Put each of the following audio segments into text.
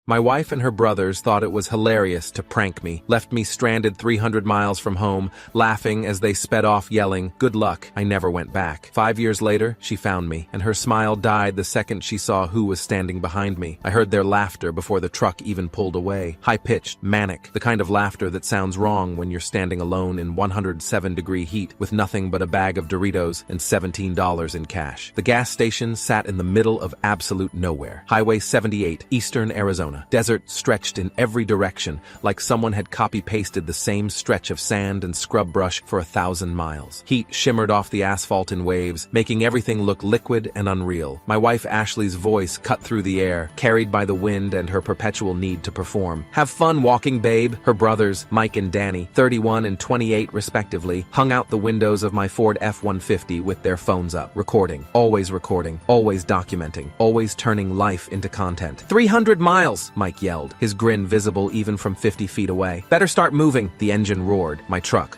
My wife and her brothers thought it was hilarious to prank me, left me stranded 300 miles from home, laughing as they sped off yelling, "Good luck." I never went back. 5 years later, she found me, and her smile died the second she saw who was standing behind me. I heard their laughter before the truck even pulled away. High-pitched, manic, the kind of laughter that sounds wrong when you're standing alone in 107-degree heat with nothing but a bag of Doritos and $17 in cash. The gas station sat in the middle of absolute nowhere. Highway 78, Eastern Arizona. Desert stretched in every direction, like someone had copy-pasted the same stretch of sand and scrub brush for 1,000 miles. Heat shimmered off the asphalt in waves, making everything look liquid and unreal. My wife Ashley's voice cut through the air, carried by the wind and her perpetual need to perform. "Have fun walking, babe." Her brothers, Mike and Danny, 31 and 28 respectively, hung out the windows of my Ford F-150 with their phones up, recording, always documenting, always turning life into content. 300 miles! Mike yelled, his grin visible even from 50 feet away. "Better start moving." The engine roared. My truck,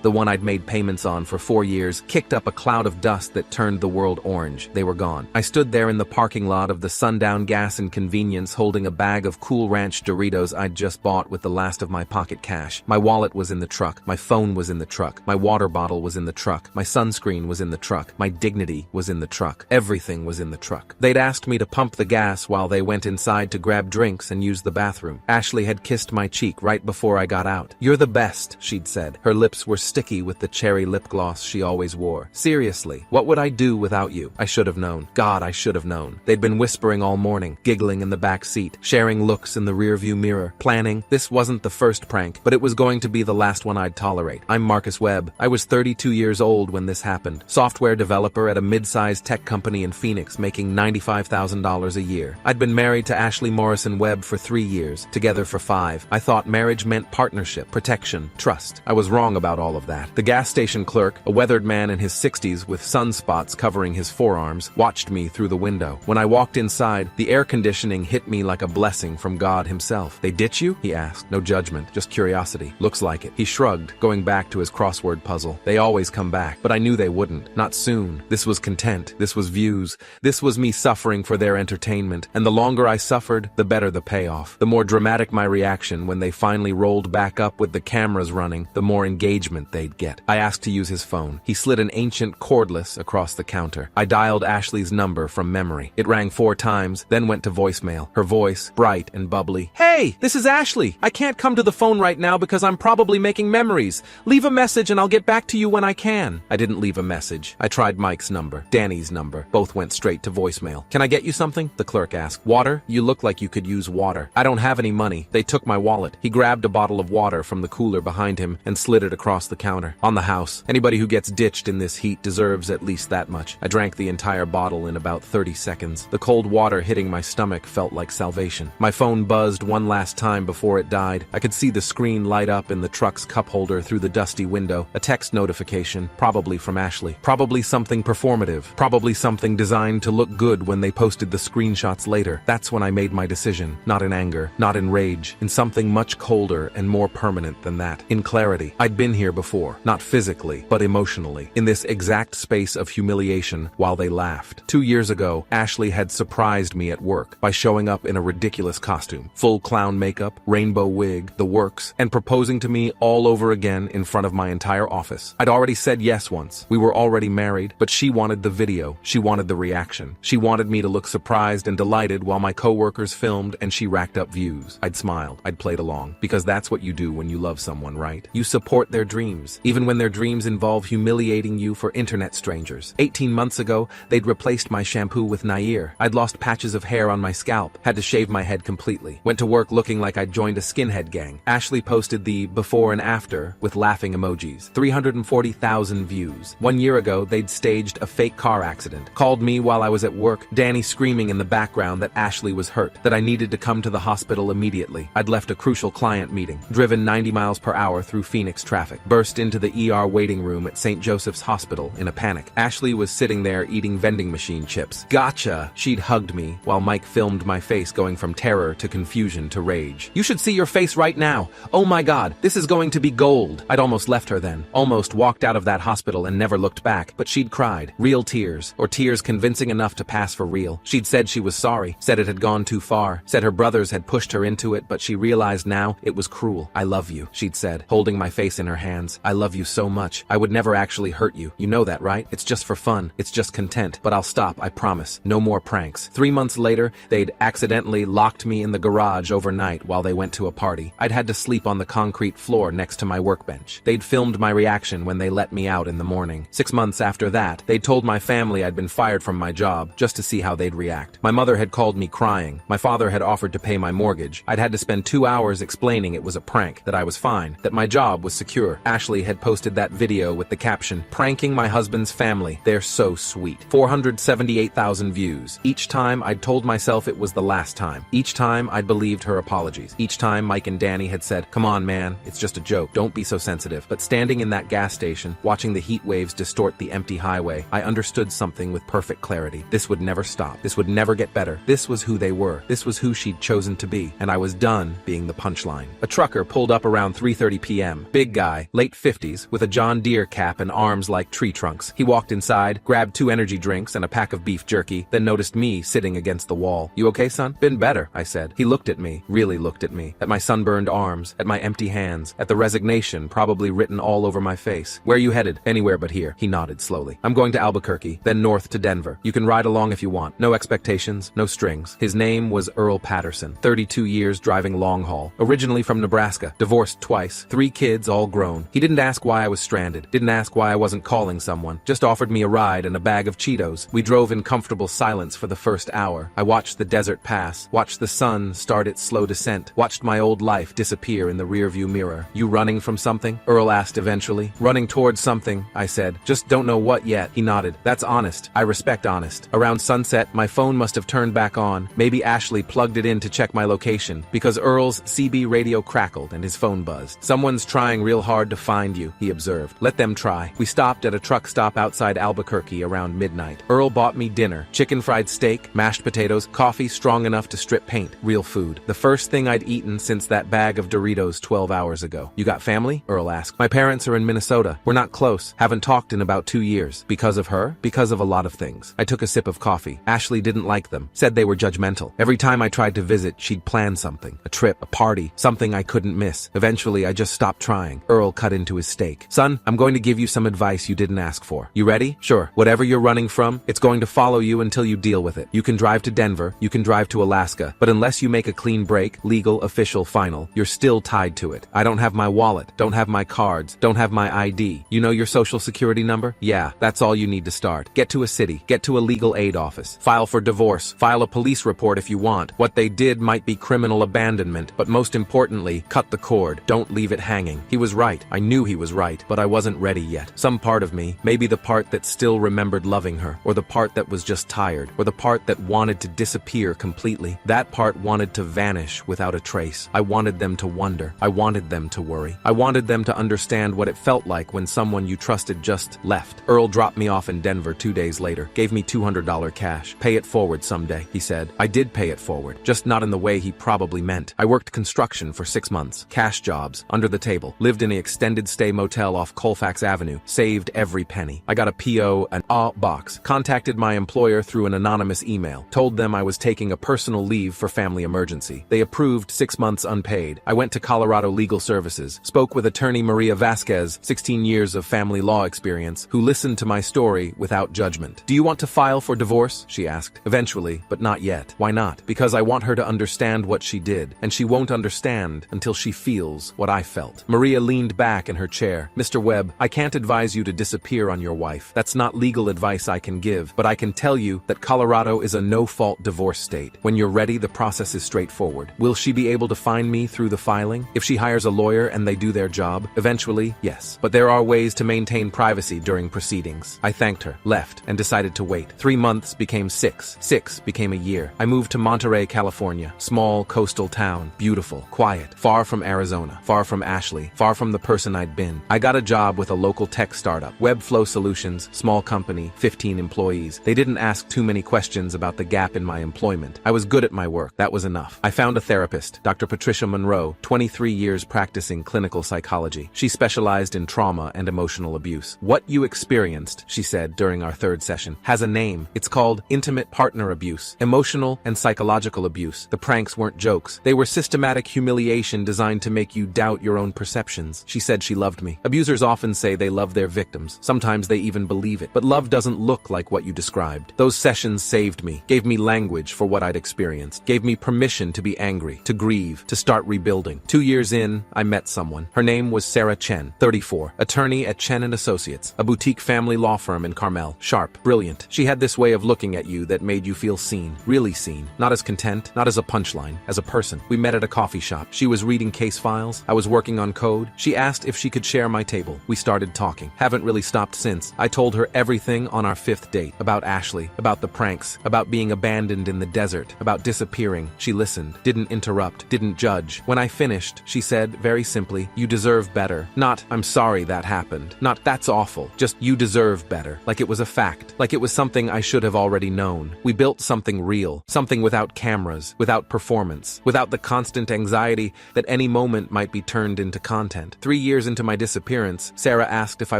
the one I'd made payments on for 4 years, kicked up a cloud of dust that turned the world orange. They were gone. I stood there in the parking lot of the Sundown Gas and Convenience holding a bag of Cool Ranch Doritos I'd just bought with the last of my pocket cash. My wallet was in the truck. My phone was in the truck. My water bottle was in the truck. My sunscreen was in the truck. My dignity was in the truck. Everything was in the truck. They'd asked me to pump the gas while they went inside to grab drinks and use the bathroom. Ashley had kissed my cheek right before I got out. "You're the best," she'd said. Her lips were sticky with the cherry lip gloss she always wore. "Seriously, what would I do without you?" I should have known. God, I should have known. They'd been whispering all morning, giggling in the back seat, sharing looks in the rearview mirror, planning. This wasn't the first prank, but it was going to be the last one I'd tolerate. I'm Marcus Webb. I was 32 years old when this happened. Software developer at a mid-sized tech company in Phoenix, making $95,000 a year. I'd been married to Ashley Morrison Webb for 3 years, together for 5. I thought marriage meant partnership, protection, trust. I was wrong about all of that. The gas station clerk, a weathered man in his 60s with sunspots covering his forearms, watched me through the window. When I walked inside, the air conditioning hit me like a blessing from God himself. "They ditch you?" he asked. No judgment, just curiosity. "Looks like it." He shrugged, going back to his crossword puzzle. "They always come back, but I knew they wouldn't. Not soon. This was content. This was views. This was me suffering for their entertainment. And the longer I suffered, the better the payoff. The more dramatic my reaction when they finally rolled back up with the cameras running, the more engagement they'd get. I asked to use his phone. He slid an ancient cordless across the counter. I dialed Ashley's number from memory. It rang 4 times, then went to voicemail. Her voice, bright and bubbly. "Hey, this is Ashley. I can't come to the phone right now because I'm probably making memories. Leave a message and I'll get back to you when I can." I didn't leave a message. I tried Mike's number, Danny's number. Both went straight to voicemail. "Can I get you something?" the clerk asked. "Water? You look like you could use water." "I don't have any money. They took my wallet." He grabbed a bottle of water from the cooler behind him and slid it across the counter. "On the house. Anybody who gets ditched in this heat deserves at least that much." I drank the entire bottle in about 30 seconds. The cold water hitting my stomach felt like salvation. My phone buzzed one last time before it died. I could see the screen light up in the truck's cup holder through the dusty window. A text notification, probably from Ashley. Probably something performative. Probably something designed to look good when they posted the screenshots later. That's when I made my decision. Not in anger, not in rage, in something much colder and more permanent than that. In clarity. I'd been here before. Not physically, but emotionally. In this exact space of humiliation while they laughed. 2 years ago, Ashley had surprised me at work by showing up in a ridiculous costume. Full clown makeup, rainbow wig, the works, and proposing to me all over again in front of my entire office. I'd already said yes once. We were already married, but she wanted the video. She wanted the reaction. She wanted me to look surprised and delighted while my coworkers filmed and she racked up views. I'd smiled. I'd played along. Because that's what you do when you love someone, right? You support their dreams, even when their dreams involve humiliating you for internet strangers. 18 months ago, they'd replaced my shampoo with Nair. I'd lost patches of hair on my scalp, had to shave my head completely. Went to work looking like I'd joined a skinhead gang. Ashley posted the before and after with laughing emojis. 340,000 views. 1 year ago, they'd staged a fake car accident. Called me while I was at work, Danny screaming in the background that Ashley was hurt, that I needed to come to the hospital immediately. I'd left a crucial client meeting, driven 90 miles per hour through Phoenix traffic, burst into the ER waiting room at St. Joseph's Hospital in a panic. Ashley was sitting there eating vending machine chips. "Gotcha!" She'd hugged me while Mike filmed my face going from terror to confusion to rage. "You should see your face right now. Oh my God, this is going to be gold." I'd almost left her then, almost walked out of that hospital and never looked back, but she'd cried. Real tears, or tears convincing enough to pass for real. She'd said she was sorry, said it had gone too far, car, said her brothers had pushed her into it, but she realized now it was cruel. "I love you," she'd said, holding my face in her hands. "I love you so much. I would never actually hurt you. You know that, right? It's just for fun. It's just content. But I'll stop, I promise. No more pranks." 3 months later, they'd accidentally locked me in the garage overnight while they went to a party. I'd had to sleep on the concrete floor next to my workbench. They'd filmed my reaction when they let me out in the morning. 6 months after that, they'd told my family I'd been fired from my job just to see how they'd react. My mother had called me crying. My father had offered to pay my mortgage. I'd had to spend 2 hours explaining it was a prank, that I was fine, that my job was secure. Ashley had posted that video with the caption, "Pranking my husband's family. They're so sweet." 478,000 views. Each time I'd told myself it was the last time. Each time I'd believed her apologies. Each time Mike and Danny had said, "Come on, man, it's just a joke. Don't be so sensitive." But standing in that gas station, watching the heat waves distort the empty highway, I understood something with perfect clarity. This would never stop. This would never get better. This was who they were. This was who she'd chosen to be. And I was done being the punchline. A trucker pulled up around 3:30 p.m. Big guy, late 50s, with a John Deere cap and arms like tree trunks. He walked inside, grabbed 2 energy drinks and a pack of beef jerky, then noticed me sitting against the wall. "You okay, son?" "Been better," I said. He looked at me, really looked at me, at my sunburned arms, at my empty hands, at the resignation probably written all over my face. "Where are you headed?" "Anywhere but here." He nodded slowly. "I'm going to Albuquerque, then north to Denver. You can ride along if you want. No expectations, no strings." His name was Earl Patterson, 32 years driving long haul. Originally from Nebraska, divorced twice, 3 kids all grown. He didn't ask why I was stranded, didn't ask why I wasn't calling someone, just offered me a ride and a bag of Cheetos. We drove in comfortable silence for the first hour. I watched the desert pass, watched the sun start its slow descent, watched my old life disappear in the rearview mirror. "You running from something?" Earl asked eventually. "Running towards something," I said. "Just don't know what yet." He nodded. "That's honest. I respect honest." Around sunset, my phone must have turned back on. Maybe Ashley plugged it in to check my location, because Earl's CB radio crackled and his phone buzzed. "Someone's trying real hard to find you," he observed. "Let them try." We stopped at a truck stop outside Albuquerque around midnight. Earl bought me dinner, chicken fried steak, mashed potatoes, coffee strong enough to strip paint, real food. The first thing I'd eaten since that bag of Doritos 12 hours ago. "You got family?" Earl asked. "My parents are in Minnesota. We're not close. Haven't talked in about 2 years. Because of her? Because of a lot of things." I took a sip of coffee. Ashley didn't like them. Said they were judgmental. Every time I tried to visit, she'd plan something. A trip, a party, something I couldn't miss. Eventually, I just stopped trying. Earl cut into his steak. "Son, I'm going to give you some advice you didn't ask for. You ready?" "Sure. Whatever you're running from, it's going to follow you until you deal with it. You can drive to Denver, you can drive to Alaska, but unless you make a clean break, legal, official, final, you're still tied to it. I don't have my wallet, don't have my cards, don't have my ID. You know your social security number? Yeah, that's all you need to start. Get to a city, get to a legal aid office, file for divorce, file a police report if you want. What they did might be criminal abandonment, but most importantly, cut the cord. Don't leave it hanging." He was right. I knew he was right, but I wasn't ready yet. Some part of me, maybe the part that still remembered loving her, or the part that was just tired, or the part that wanted to disappear completely, that part wanted to vanish without a trace. I wanted them to wonder. I wanted them to worry. I wanted them to understand what it felt like when someone you trusted just left. Earl dropped me off in Denver 2 days later, gave me $200 cash. "Pay it forward someday," he said. I did pay it forward, just not in the way he probably meant. I worked construction for 6 months, cash jobs, under the table, lived in an extended stay motel off Colfax Avenue, saved every penny. I got a PO, an A box, contacted my employer through an anonymous email, told them I was taking a personal leave for family emergency. They approved 6 months unpaid. I went to Colorado Legal Services, spoke with attorney Maria Vasquez, 16 years of family law experience, who listened to my story without judgment. "Do you want to file for divorce?" she asked. "Eventually, but not yet." "Why not?" "Because I want her to understand what she did, and she won't understand until she feels what I felt." Maria leaned back in her chair. "Mr. Webb, I can't advise you to disappear on your wife. That's not legal advice I can give, but I can tell you that Colorado is a no-fault divorce state. When you're ready, the process is straightforward. Will she be able to find me through the filing? If she hires a lawyer and they do their job, eventually, yes. But there are ways to maintain privacy during proceedings." I thanked her, left, and decided to wait. 3 months became 6. 6 became a year. I moved to Monterey, California. Small coastal town, beautiful, quiet, far from Arizona, far from Ashley, far from the person I'd been. I got a job with a local tech startup, Webflow Solutions, small company, 15 employees. They didn't ask too many questions about the gap in my employment. I was good at my work. That was enough. I found a therapist, Dr. Patricia Monroe, 23 years practicing clinical psychology. She specialized in trauma and emotional abuse. "What you experienced," she said during our 3rd session, "has a name. It's called intimate partner abuse, emotional and psychological psychological abuse. The pranks weren't jokes. They were systematic humiliation designed to make you doubt your own perceptions. She said she loved me. Abusers often say they love their victims. Sometimes they even believe it. But love doesn't look like what you described. Those sessions saved me, gave me language for what I'd experienced, gave me permission to be angry, to grieve, to start rebuilding. 2 years in, I met someone. Her name was Sarah Chen, 34, attorney at Chen & Associates, a boutique family law firm in Carmel. Sharp, brilliant. She had this way of looking at you that made you feel seen, really seen. Not as content, not as a punchline, as a person. We met at a coffee shop. She was reading case files. I was working on code. She asked if she could share my table. We started talking. Haven't really stopped since. I told her everything on our 5th date. About Ashley, about the pranks, about being abandoned in the desert, about disappearing. She listened, didn't interrupt, didn't judge. When I finished, she said, very simply, "You deserve better." Not, "I'm sorry that happened." Not, "That's awful." Just, "You deserve better." Like it was a fact. Like it was something I should have already known. We built something real. Something without cameras, without performance, without the constant anxiety that any moment might be turned into content. 3 years into my disappearance, Sarah asked if I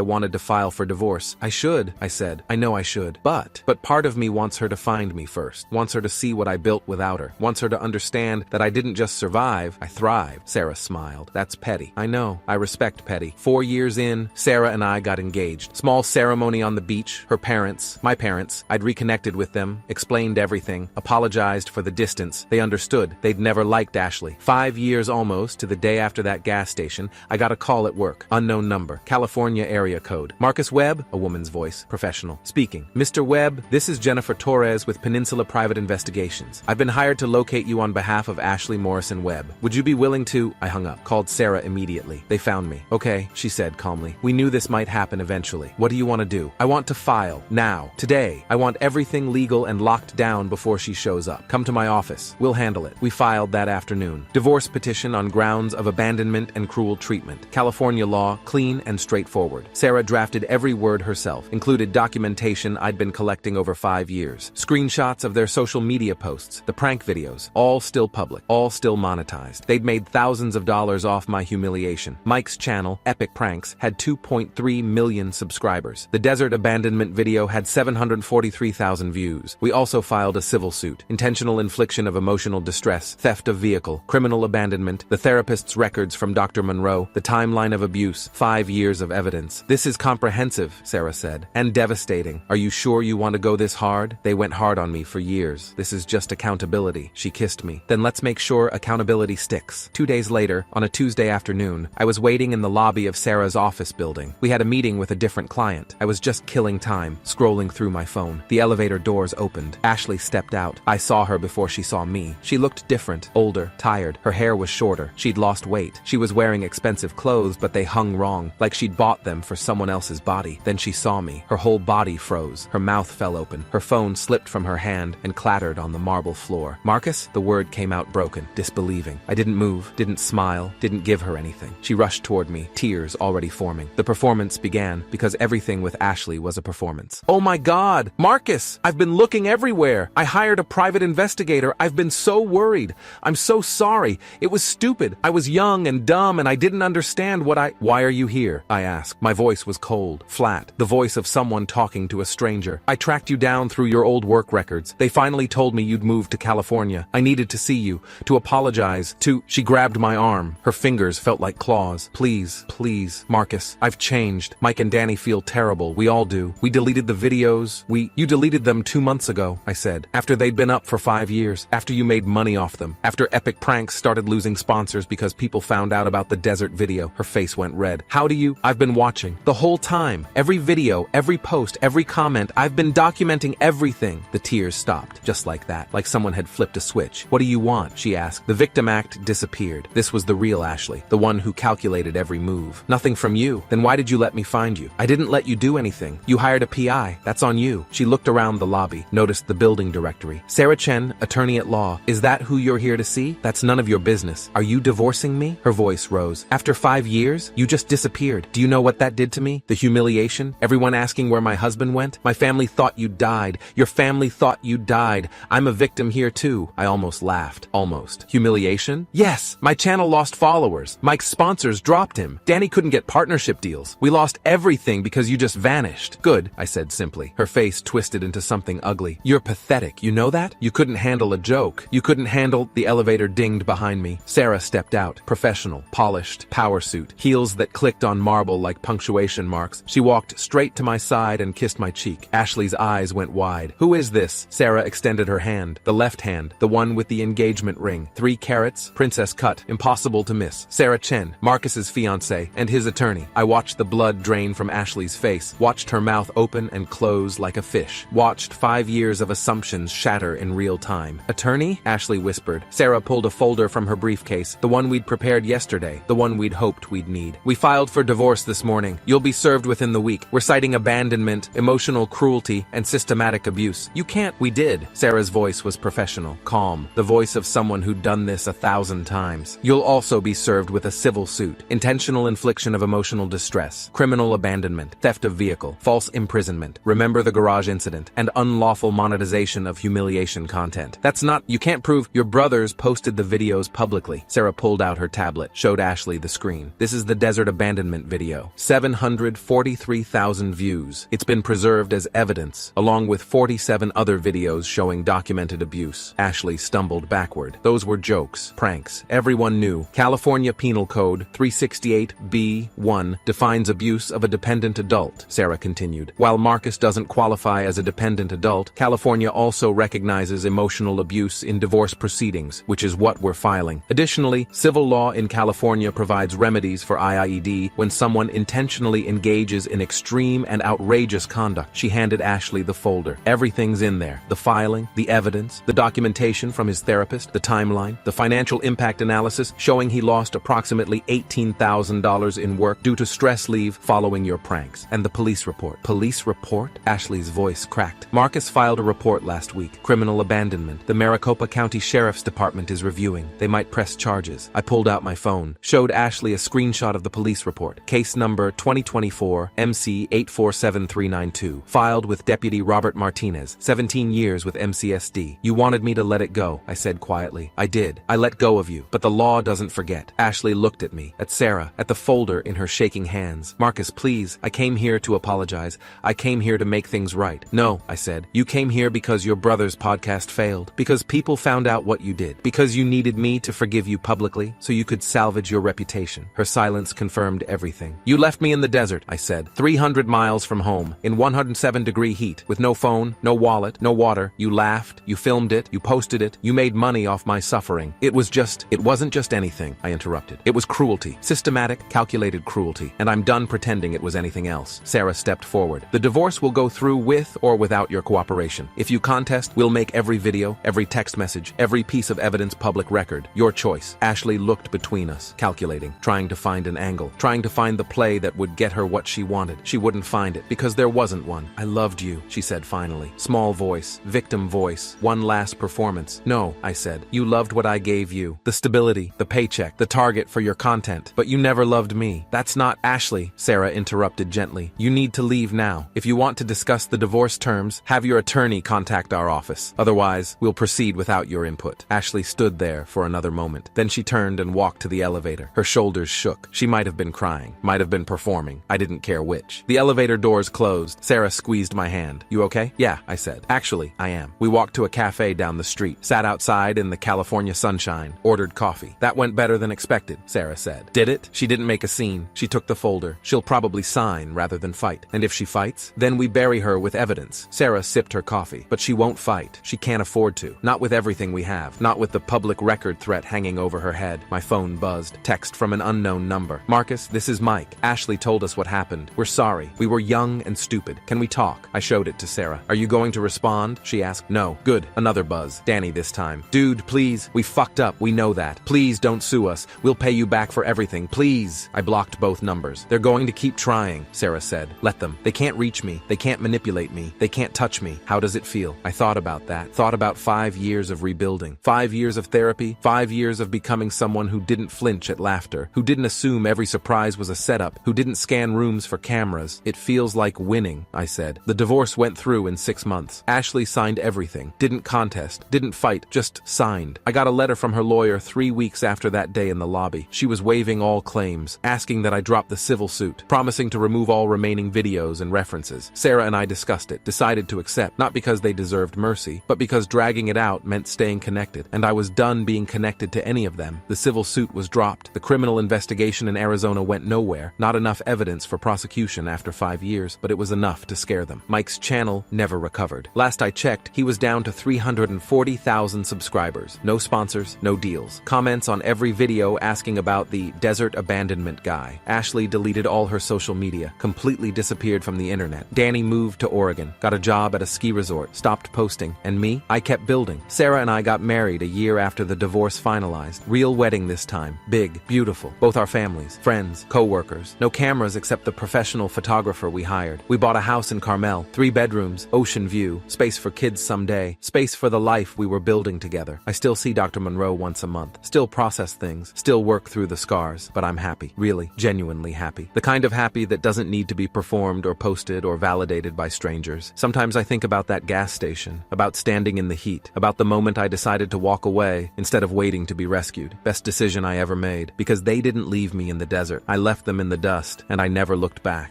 wanted to file for divorce. I should, I said. I know I should. But part of me wants her to find me first. Wants her to see what I built without her. Wants her to understand that I didn't just survive, I thrived. Sarah smiled. That's petty. I know. I respect petty. 4 years in, Sarah and I got engaged. Small ceremony on the beach. Her parents, my parents, I'd reconnected with them, explained everything, apologized for the distance. They understood. They'd never liked Ashley. 5 years almost to the day after that gas station, I got a call at work. Unknown number. California area code. Marcus Webb? A woman's voice. Professional. Speaking. "Mr. Webb, this is Jennifer Torres with Peninsula Private Investigations. I've been hired to locate you on behalf of Ashley Morrison Webb. Would you be willing to—" I hung up. Called Sarah immediately. They found me. "Okay," she said calmly. "We knew this might happen eventually. What do you want to do?" "I want to file. Now. Today. I want everything legal and locked down before she shows up. Come to my office. We'll handle it." We filed that afternoon. Divorce petition on grounds of abandonment and cruel treatment. California law, clean and straightforward. Sarah drafted every word herself, included documentation I'd been collecting over 5 years. Screenshots of their social media posts, the prank videos, all still public, all still monetized. They'd made thousands of dollars off my humiliation. Mike's channel, Epic Pranks, had 2.3 million subscribers. The desert abandonment video had 743,000 views. We also filed a civil suit. Intentional infliction of emotional distress, theft of vehicle, criminal abandonment, the therapist's records from Dr. Monroe, the timeline of abuse, 5 years of evidence. "This is comprehensive," Sarah said, "and devastating. Are you sure you want to go this hard?" They went hard on me for years. "This is just accountability." She kissed me. "Then let's make sure accountability sticks." 2 days later, on a Tuesday afternoon, I was waiting in the lobby of Sarah's office building. We had a meeting with a different client. I was just killing time, scrolling through my phone. The elevator doors opened. Ashley stepped out. I saw her before she saw me. She looked different, older, tired. Her hair was shorter. She'd lost weight. She was wearing expensive clothes, but they hung wrong, like she'd bought them for someone else's body. Then she saw me. Her whole body froze. Her mouth fell open. Her phone slipped from her hand and clattered on the marble floor. "Marcus?" The word came out broken, disbelieving. I didn't move, didn't smile, didn't give her anything. She rushed toward me, tears already forming. The performance began, because everything with Ashley was a performance. "Oh my God! Marcus! I've been looking everywhere! I hired a private investigator. I've been so worried. I'm so sorry. It was stupid. I was young and dumb and I didn't understand what I—" "Why are you here?" I asked. My voice was cold, flat, the voice of someone talking to a stranger. "I tracked you down through your old work records. They finally told me you'd moved to California. I needed to see you, to apologize, to—" She grabbed my arm. Her fingers felt like claws. "Please, please, Marcus. I've changed. Mike and Danny feel terrible. We all do. We deleted the videos. You deleted them 2 months ago," I said. "After they'd been up for 5 years. After you made money off them. After Epic Pranks started losing sponsors because people found out about the desert video." Her face went red. "How do you—" "I've been watching. The whole time. Every video, every post, every comment. I've been documenting everything." The tears stopped. Just like that. Like someone had flipped a switch. "What do you want?" she asked. The victim act disappeared. This was the real Ashley. The one who calculated every move. "Nothing from you. Then why did you let me find you?" "I didn't let you do anything. You hired a PI. That's on you." She looked around the lobby, noticed the building directory. "Sarah Chen, attorney at law. Is that who you're here to see? That's none of your business. Are you divorcing me?" Her voice rose. "After 5 years? You just disappeared. Do you know what that did to me? The humiliation? Everyone asking where my husband went? My family thought you died. Your family thought you died. I'm a victim here too." I almost laughed. Almost. Humiliation? Yes. My channel lost followers. Mike's sponsors dropped him. Danny couldn't get partnership deals. We lost everything because you just vanished. "Good," I said simply. Her face twisted into something ugly. "You're pathetic. You know that? You couldn't handle handle a joke. You couldn't handle— The elevator dinged behind me. Sarah stepped out. Professional, polished, power suit, heels that clicked on marble like punctuation marks. She walked straight to my side and kissed my cheek. Ashley's eyes went wide. "Who is this?" Sarah extended her hand. The left hand, the one with the engagement ring. 3 carats, princess cut, impossible to miss. Sarah Chen, Marcus's fiancée, and his attorney. I watched the blood drain from Ashley's face, watched her mouth open and close like a fish, watched 5 years of assumptions shatter in real time. "Attorney?" Ashley whispered. Sarah pulled a folder from her briefcase, the one we'd prepared yesterday, the one we'd hoped we'd need. "We filed for divorce this morning. You'll be served within the week. We're citing abandonment, emotional cruelty, and systematic abuse." "You can't." "We did." Sarah's voice was professional, calm, the voice of someone who'd done this 1,000 times. "You'll also be served with a civil suit, intentional infliction of emotional distress, criminal abandonment, theft of vehicle, false imprisonment, remember the garage incident, and unlawful monetization of humiliation content." "That's not— You can't prove— Your brothers posted the videos publicly." Sarah pulled out her tablet, showed Ashley the screen. "This is the desert abandonment video. 743,000 views. It's been preserved as evidence, along with 47 other videos showing documented abuse." Ashley stumbled backward. "Those were jokes, pranks. Everyone knew. California Penal Code 368B1 defines abuse of a dependent adult," Sarah continued. "While Marcus doesn't qualify as a dependent adult, California also recognizes emotional abuse in divorce proceedings, which is what we're filing. Additionally, civil law in California provides remedies for IIED when someone intentionally engages in extreme and outrageous conduct." She handed Ashley the folder. "Everything's in there. The filing, the evidence, the documentation from his therapist, the timeline, the financial impact analysis showing he lost approximately $18,000 in work due to stress leave following your pranks, and the police report." "Police report?" Ashley's voice cracked. "Marcus filed a report last week. Criminal abandonment. The Maricopa County Sheriff's Department is reviewing. They might press charges." I pulled out my phone, showed Ashley a screenshot of the police report. "Case number 2024 MC 847392. Filed with Deputy Robert Martinez, 17 years with MCSD. You wanted me to let it go," I said quietly. "I did. I let go of you. But the law doesn't forget." Ashley looked at me, at Sarah, at the folder in her shaking hands. "Marcus, please. I came here to apologize. I came here to make things right." "No," I said. "You came here because your brother's podcast failed. Because people found out what you did. Because you needed me to forgive you publicly so you could salvage your reputation." Her silence confirmed everything. "You left me in the desert," I said. 300 miles from home, in 107-degree heat, with no phone, no wallet, no water. You laughed, you filmed it, you posted it, you made money off my suffering. It wasn't just anything," I interrupted. "It was cruelty. Systematic, calculated cruelty. And I'm done pretending it was anything else." Sarah stepped forward. "The divorce will go through with or without your cooperation. If you contest, we'll make every video, every text message, every piece of evidence public record. Your choice." Ashley looked between us, calculating, trying to find an angle, trying to find the play that would get her what she wanted. She wouldn't find it, because there wasn't one. "I loved you," she said finally. Small voice, victim voice, one last performance. "No," I said. "You loved what I gave you. The stability, the paycheck, the target for your content. But you never loved me. That's not—" "Ashley," Sarah interrupted gently. "You need to leave now. If you want to discuss the divorce terms, have your attorney contact our office. Otherwise, we'll proceed without your input." Ashley stood there for another moment. Then she turned and walked to the elevator. Her shoulders shook. She might have been crying, might have been performing. I didn't care which. The elevator doors closed. Sarah squeezed my hand. "You okay?" "Yeah," I said. "Actually, I am." We walked to a cafe down the street, sat outside in the California sunshine, ordered coffee. "That went better than expected," Sarah said. "Did it?" She didn't make a scene. She took the folder. "She'll probably sign rather than fight. And if she fights, then we bury her with evidence." Sarah sipped her coffee. "But she won't fight. She can't afford to. Not with everything we have. Not with the public record threat hanging over her head." My phone buzzed. Text from an unknown number. "Marcus, this is Mike. Ashley told us what happened. We're sorry. We were young and stupid. Can we talk?" I showed it to Sarah. "Are you going to respond?" she asked. "No." "Good." Another buzz. Danny this time. "Dude, please. We fucked up. We know that. Please don't sue us. We'll pay you back for everything. Please." I blocked both numbers. "They're going to keep trying," Sarah said. "Let them. They can't reach me. They can't manipulate me. They can't touch me. How does it feel?" I thought about that. Thought about 5 years of rebuilding. 5 years of therapy. 5 years of becoming someone who didn't flinch at laughter. Who didn't assume every surprise was a setup. Who didn't scan rooms for cameras. "It feels like winning," I said. "The divorce went through in 6 months. Ashley signed everything. Didn't contest. Didn't fight. Just signed. I got a letter from her lawyer 3 weeks after that day in the lobby. She was waiving all claims, asking that I drop the civil suit, promising to remove all remaining videos and references. Sarah and I discussed it, decided to accept, not because they deserved mercy, but because dragging it out meant staying connected, and I was done being connected to any of them. The civil suit was dropped. The criminal investigation in Arizona went nowhere. Not enough evidence for prosecution after 5 years, but it was enough to scare them. Mike's channel never recovered. Last I checked, he was down to 340,000 subscribers. No sponsors, no deals. Comments on every video asking about the desert abandonment guy. Ashley deleted all her social media, completely disappeared from the internet. Danny moved to Oregon, got a job at a ski resort, stopped posting. And me? I kept building. Sarah and I got married a year after the divorce finalized. Real wedding this time. Big, beautiful. Both our families, friends, co-workers. No cameras except the professional photographer we hired. We bought a house in Carmel. 3 bedrooms, ocean view, space for kids someday, space for the life we were building together. I still see Dr. Monroe once a month. Still process things. Still work through the scars. But I'm happy. Really, genuinely happy. The kind of happy that doesn't need to be performed or posted or validated by strangers. Sometimes I think about that gas station, about standing in the heat, about the moment I decided to walk away instead of waiting to be rescued. Best decision I ever made, because they didn't leave me in the desert. I left them in the dust, and I never looked back.